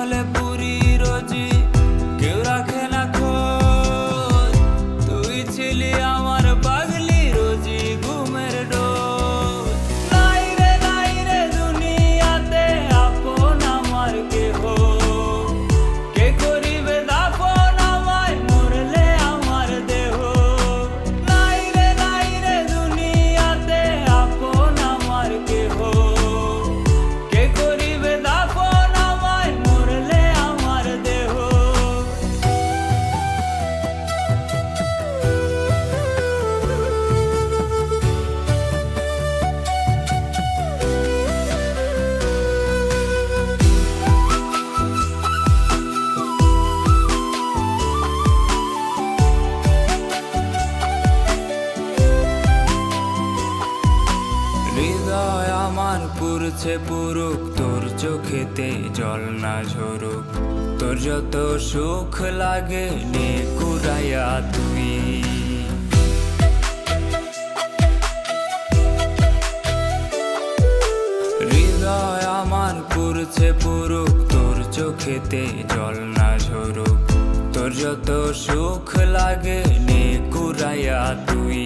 জলে পুরি রোজি কেউ রাখে না খোঁজ। তুই ছিলি আমার পাগলি রোজি ঘুমের ডোজ। নাই রে দুনিয়াতে আপন আমার কেহ, কে করিবে দাফন আমায় মরলে আমার দেহ। নাই রে দুনিয়াতে আপন আমার কেহ, কে করিবে দাফন আমায় মরলে আমার দেহ। হৃদয় আমার পুরছে পুরুক, তোর চোখেতে জল না ঝরুক। তোর যত সুখ লাগে নে কুড়াইয়া তুই। হৃদয় আমার পুরছে পুরুক, তোর চোখেতে জল না ঝরুক। তোর যত সুখ লাগে নে কুড়াইয়া তুই।